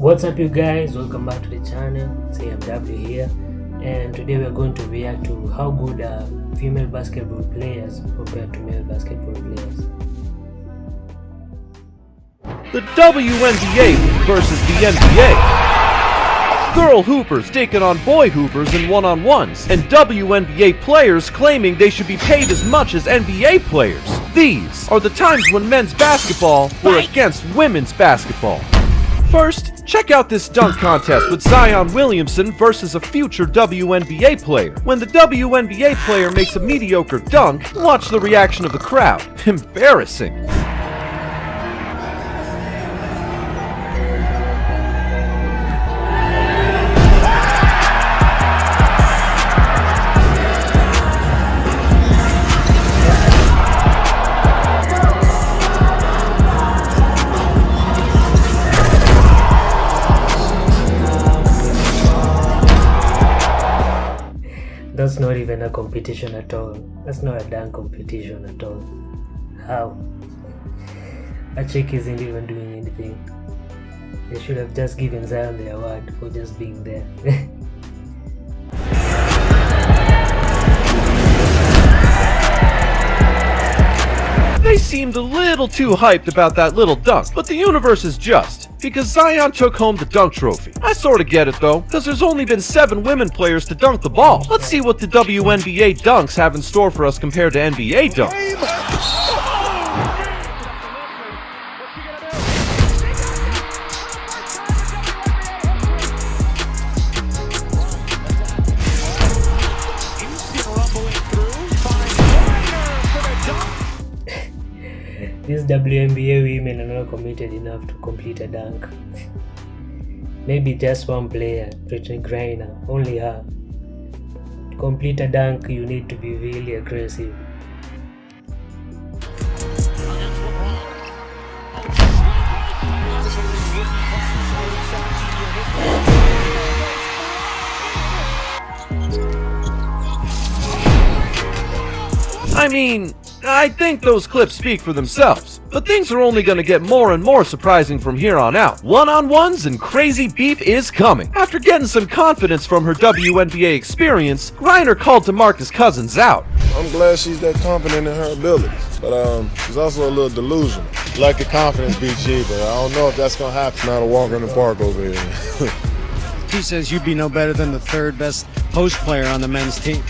What's up you guys, welcome back to the channel. It's AMW here, and today we are going to react to how good are female basketball players compared to male basketball players. The WNBA versus the NBA. Girl hoopers taking on boy hoopers in one-on-ones, and WNBA players claiming they should be paid as much as NBA players. These are the times when men's basketball were against women's basketball. First, check out this dunk contest with Zion Williamson versus a future WNBA player. When the WNBA player makes a mediocre dunk, watch the reaction of the crowd. Embarrassing. That's not even a competition at all. That's not a dunk competition at all. How? A chick isn't even doing anything. They should have just given Zion the award for just being there. They seemed a little too hyped about that little dunk, but the universe is just, because Zion took home the dunk trophy. I sorta get it though, because there's only been 7 women players to dunk the ball. Let's see what the WNBA dunks have in store for us compared to NBA dunks. These WNBA women are not committed enough to complete a dunk. Maybe just one player, Brittany Griner, only her. To complete a dunk, you need to be really aggressive. I mean, I think those clips speak for themselves, but things are only going to get more and more surprising from here on out. One-on-ones and crazy beef is coming. After getting some confidence from her WNBA experience, Griner called DeMarcus Cousins out. I'm glad she's that confident in her abilities, but she's also a little delusional. Like the confidence, BG, but I don't know if that's going to happen. It's not a walk in the park over here. He says you'd be no better than the 3rd best post player on the men's team.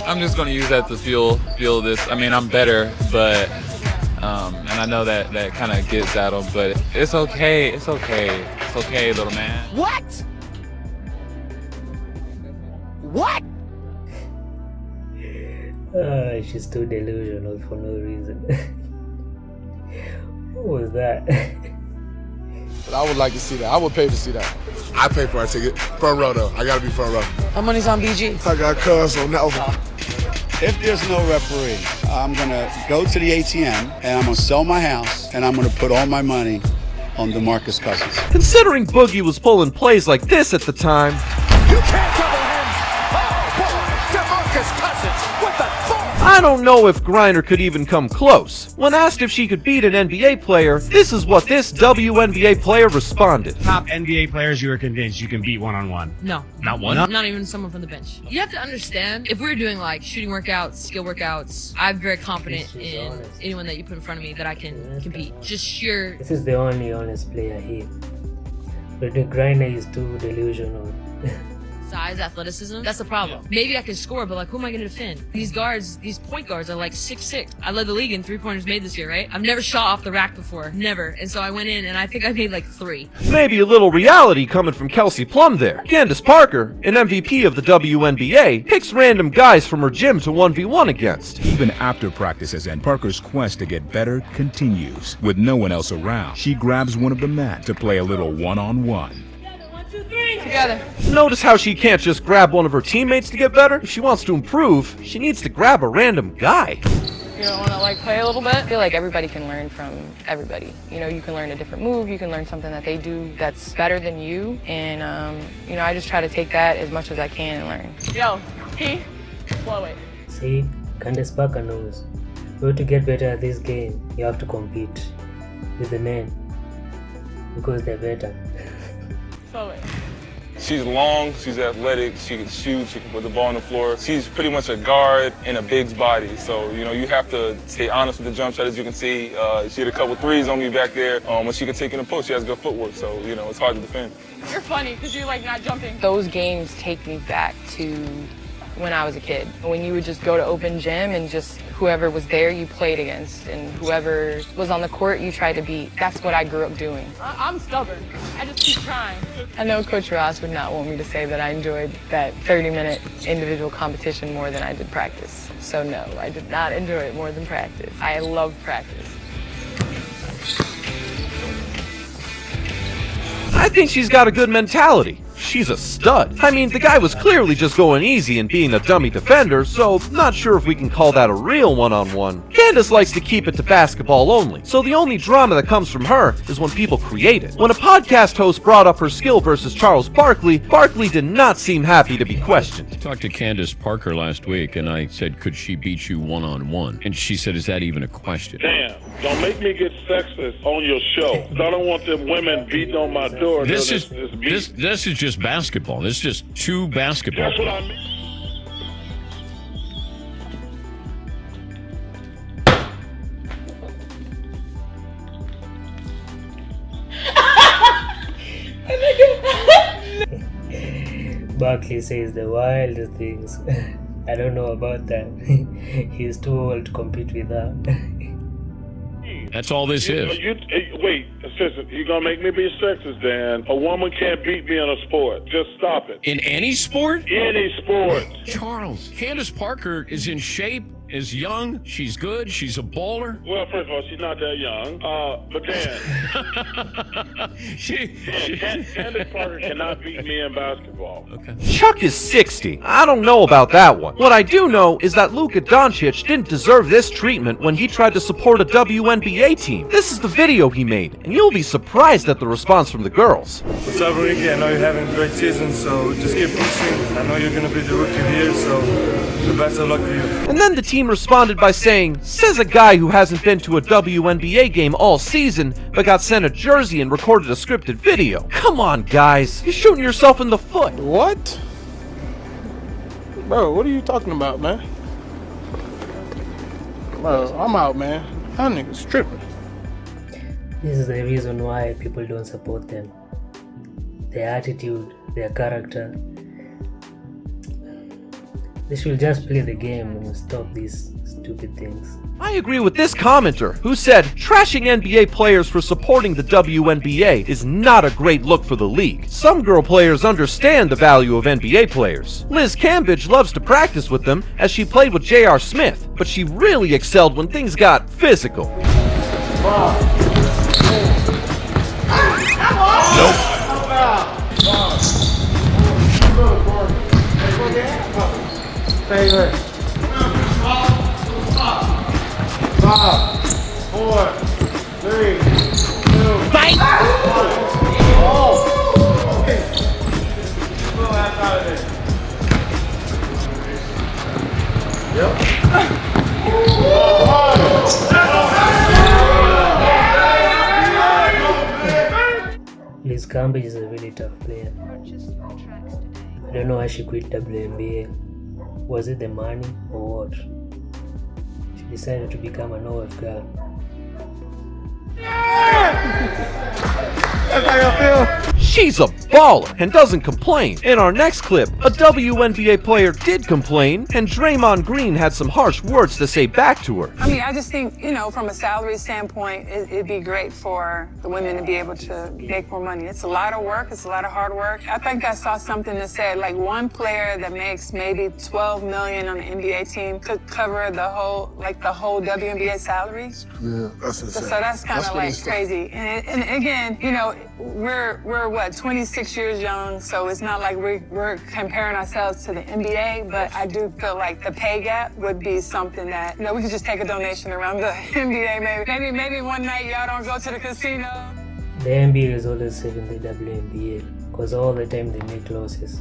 I'm just going to use that to fuel this. I mean, I'm better, but and I know that kind of gets at him, but it's okay. It's okay. It's okay, little man. What? What? She's too delusional for no reason. What was that? But I would like to see that. I would pay to see that. I pay for our ticket. Front row though. I gotta be front row. How money's on BG? I got cuz on that one. If there's no referee, I'm going to go to the ATM and I'm going to sell my house and I'm going to put all my money on DeMarcus Cousins. Considering Boogie was pulling plays like this at the time, You can't double him! Oh, boy! DeMarcus Cousins with the thumb! I don't know if Griner could even come close. When asked if she could beat an NBA player, this is what this WNBA player responded. Top NBA players you are convinced you can beat one-on-one? No. Not one? Not even someone from the bench. You have to understand, if we're doing like shooting workouts, skill workouts, I'm very confident in anyone that you put in front of me that I can compete. Just sheer. This is the only honest player here. But the Griner is too delusional. Size, athleticism, that's the problem. Maybe I can score, but like, who am I going to defend? These guards, these point guards are like 6'6". I led the league in 3-pointers made this year, right? I've never shot off the rack before. Never. And so I went in and I think I made like 3. Maybe a little reality coming from Kelsey Plum there. Candace Parker, an MVP of the WNBA, picks random guys from her gym to 1v1 against. Even after practices and Parker's quest to get better continues. With no one else around, she grabs one of the men to play a little one-on-one. Together. Notice how she can't just grab one of her teammates to get better? If she wants to improve, she needs to grab a random guy. You don't want to like play a little bit? I feel like everybody can learn from everybody. You know, you can learn a different move, you can learn something that they do that's better than you. And, you know, I just try to take that as much as I can and learn. Yo, flow it. See, Candace Parker knows. For you to get better at this game, you have to compete with the men. because they're better. She's long, she's athletic, she can shoot, she can put the ball on the floor. She's pretty much a guard in a big's body. So, you know, you have to stay honest with the jump shot. As you can see, she hit a couple threes on me back there. When she can take in the post, she has good footwork. So, you know, it's hard to defend. You're funny because you like not jumping. Those games take me back to when I was a kid. When you would just go to open gym and just whoever was there you played against, and whoever was on the court you tried to beat. That's what I grew up doing. I'm stubborn. I just keep trying. I know Coach Ross would not want me to say that I enjoyed that 30-minute individual competition more than I did practice. So no, I did not enjoy it more than practice. I love practice. I think she's got a good mentality. She's a stud. I mean, the guy was clearly just going easy and being a dummy defender, so not sure if we can call that a real one-on-one. Candace likes to keep it to basketball only, so the only drama that comes from her is when people create it. When a podcast host brought up her skill versus Charles Barkley, Barkley did not seem happy to be questioned. I talked to Candace Parker last week, and I said, could she beat you one-on-one? And she said, is that even a question? Damn, don't make me get sexist on your show. I don't want them women beating on my door. This is just basketball. This is just two basketball. That's what I mean. Barkley says the wildest things. I don't know about that. He's too old to compete with her. That's all this is. Wait, assistant, you're going to make me be sexist, Dan. A woman can't beat me in a sport. Just stop it. In any sport? Any sport. Charles, Candace Parker is in shape, is young, she's good, she's a baller. Well, first of all, she's not that young. But Dan, Candace Parker cannot beat me in basketball. Okay. Chuck is 60. I don't know about that one. What I do know is that Luka Doncic didn't deserve this treatment when he tried to support a WNBA team. This is the video he made, and you'll be surprised at the response from the girls. What's up, Ricky? I know you're having a great season, so just keep pushing. I know you're going to be the rookie here, so the best of luck to you. And then the team responded by saying, says a guy who hasn't been to a WNBA game all season, but got sent a jersey and recorded a scripted video. Come on, guys. You're shooting yourself in the foot. What? Bro, what are you talking about, man? Bro, I'm out, man. That nigga's tripping. This is the reason why people don't support them. Their attitude, their character. They should just play the game and stop these stupid things. I agree with this commenter who said trashing NBA players for supporting the WNBA is not a great look for the league. Some girl players understand the value of NBA players. Liz Cambridge loves to practice with them as she played with J.R. Smith, but she really excelled when things got physical. Favorite. 5, 4, 3, 2, Fight! 1. Oh! Okay. Little ass out of Yep. Liz Cambridge is a really tough player. I don't know why she quit WNBA. Was it the money or what? She decided to become an OF girl. That's how you feel? She's a baller and doesn't complain. In our next clip, a WNBA player did complain, and Draymond Green had some harsh words to say back to her. I mean, I just think, you know, from a salary standpoint, it'd be great for the women to be able to make more money. It's a lot of work. It's a lot of hard work. I think I saw something that said, like, one player that makes maybe $12 million on the NBA team could cover the whole WNBA salary. Yeah, that's insane. So that's kind of like crazy. And again, you know, we're what, 26 years young, so it's not like we're comparing ourselves to the NBA, but I do feel like the pay gap would be something that, you know, we could just take a donation around the NBA maybe one night y'all don't go to the casino. The NBA is always saving the WNBA because all the time they make losses.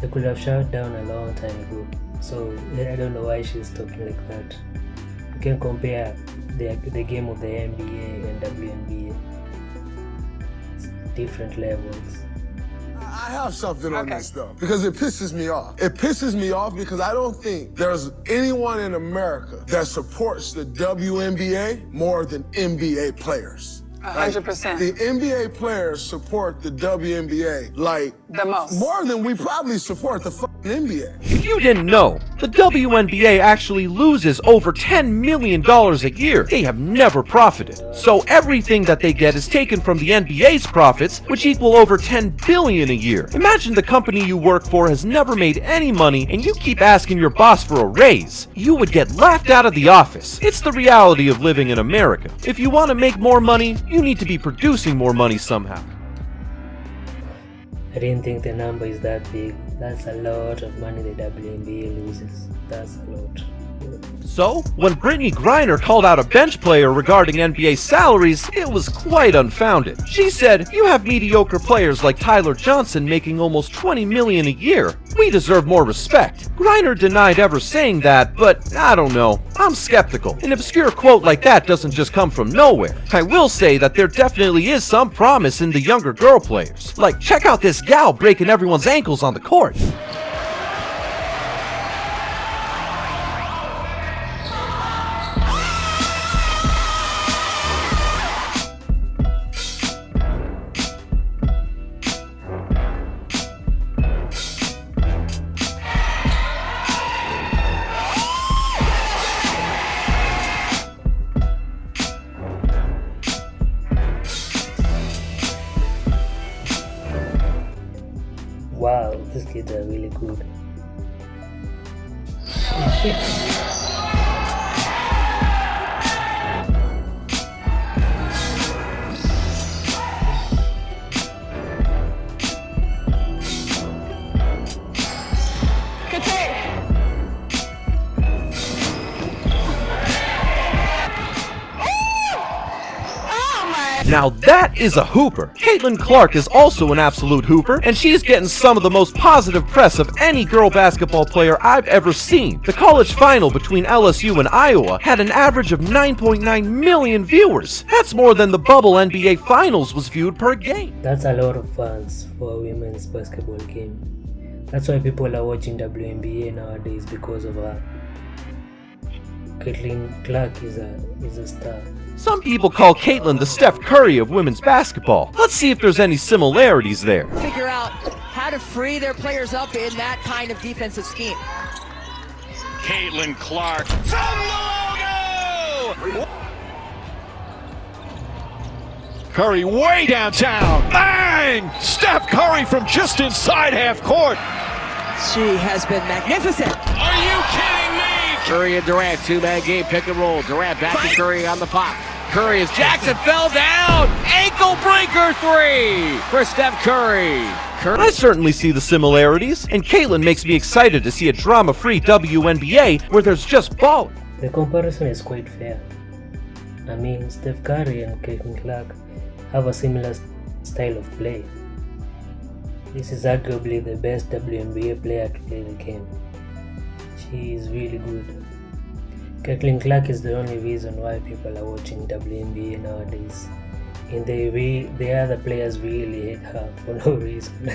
They could have shut down a long time ago, so I don't know why she's talking like that. You can compare the game of the NBA and WNBA. different levels. I have something on this though, because it pisses me off. It pisses me off because I don't think there's anyone in America that supports the WNBA more than NBA players. 100%. The NBA players support the WNBA like the most. More than we probably support the fucking NBA. If you didn't know, the WNBA actually loses over $10 million a year. They have never profited. So everything that they get is taken from the NBA's profits, which equal over $10 billion a year. Imagine the company you work for has never made any money and you keep asking your boss for a raise. You would get laughed out of the office. It's the reality of living in America. If you want to make more money, you need to be producing more money somehow. I didn't think the number is that big. That's a lot of money the WNBA loses. That's a lot. So, when Brittany Griner called out a bench player regarding NBA salaries, it was quite unfounded. She said, "You have mediocre players like Tyler Johnson making almost $20 million a year. We deserve more respect." Griner denied ever saying that, but I don't know. I'm skeptical. An obscure quote like that doesn't just come from nowhere. I will say that there definitely is some promise in the younger girl players. Like, check out this gal breaking everyone's ankles on the court. Wow, these kids are really good. Now that is a hooper. Caitlin Clark is also an absolute hooper, and she's getting some of the most positive press of any girl basketball player I've ever seen. The college final between LSU and Iowa had an average of 9.9 million viewers. That's more than the bubble NBA finals was viewed per game. That's a lot of fans for a women's basketball game. That's why people are watching WNBA nowadays, because of her. Caitlin Clark is a star. Some people call Caitlin the Steph Curry of women's basketball. Let's see if there's any similarities there. Figure out how to free their players up in that kind of defensive scheme. Caitlin Clark from the logo! Curry way downtown. Bang! Steph Curry from just inside half court. She has been magnificent. Are you kidding me? Curry and Durant, two-man game, pick and roll. Durant back to Curry on the pop. Curry as Jackson fell down. Ankle breaker three for Steph Curry. I certainly see the similarities, and Caitlin makes me excited to see a drama-free WNBA where there's just ball. The comparison is quite fair. I mean, Steph Curry and Caitlin Clark have a similar style of play. This is arguably the best WNBA player to play the game. She is really good. Caitlin Clark is the only reason why people are watching WNBA nowadays. And the other players really hate her for no reason.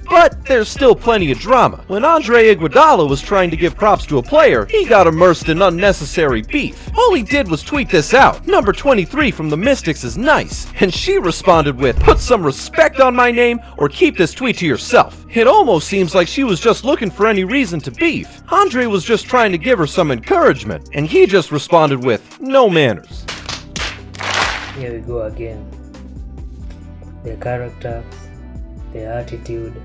But there's still plenty of drama. When Andre Iguodala was trying to give props to a player, he got immersed in unnecessary beef. All he did was tweet this out. "Number 23 from the Mystics is nice." And she responded with, "Put some respect on my name or keep this tweet to yourself." It almost seems like she was just looking for any reason to beef. Andre was just trying to give her some encouragement, and he just responded with, "No manners." Here we go again. Their character, their attitude,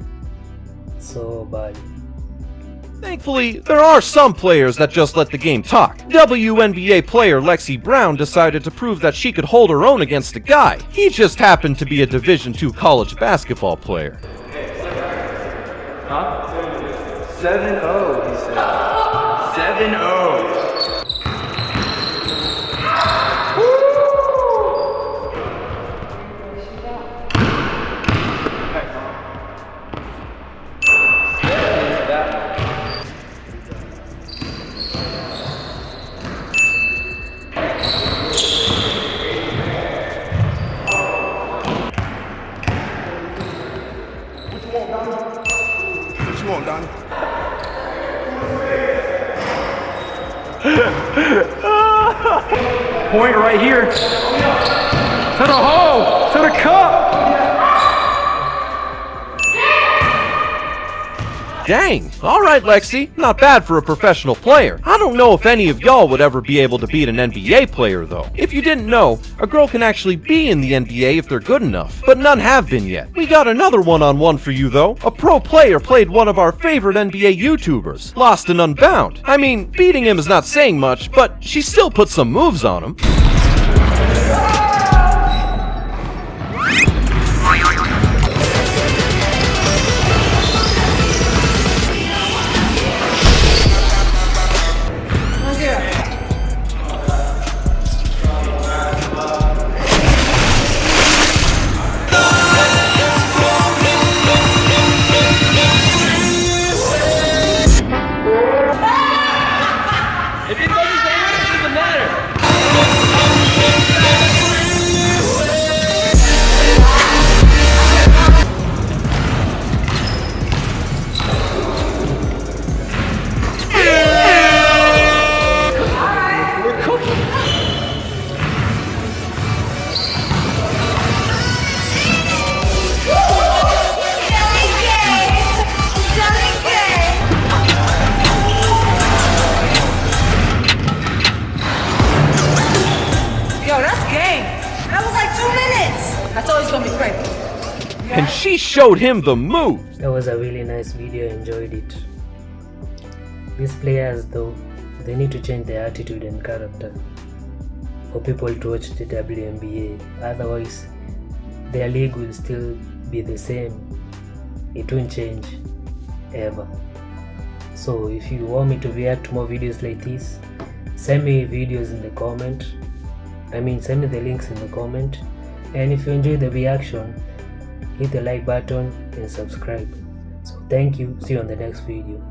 so bad. Thankfully, there are some players that just let the game talk. WNBA player Lexi Brown decided to prove that she could hold her own against a guy. He just happened to be a Division II college basketball player. Huh? 7-0, he said. 7-0. you want, Donnie? Point right here. To the hole. To the cup. Dang. All right, Lexi. Not bad for a professional player. I don't know if any of y'all would ever be able to beat an NBA player, though. If you didn't know, a girl can actually be in the NBA if they're good enough, but none have been yet. We got another one-on-one for you, though. A pro player played one of our favorite NBA YouTubers, Lost and Unbound. I mean, beating him is not saying much, but she still put some moves on him. And she showed him the move. That was a really nice video, enjoyed it. These players though, they need to change their attitude and character for people to watch the WNBA. Otherwise, their league will still be the same. It won't change ever. So if you want me to react to more videos like this, send me videos in the comment. Send me the links in the comment. And if you enjoy the reaction, hit the like button and subscribe. So thank you. See you on the next video.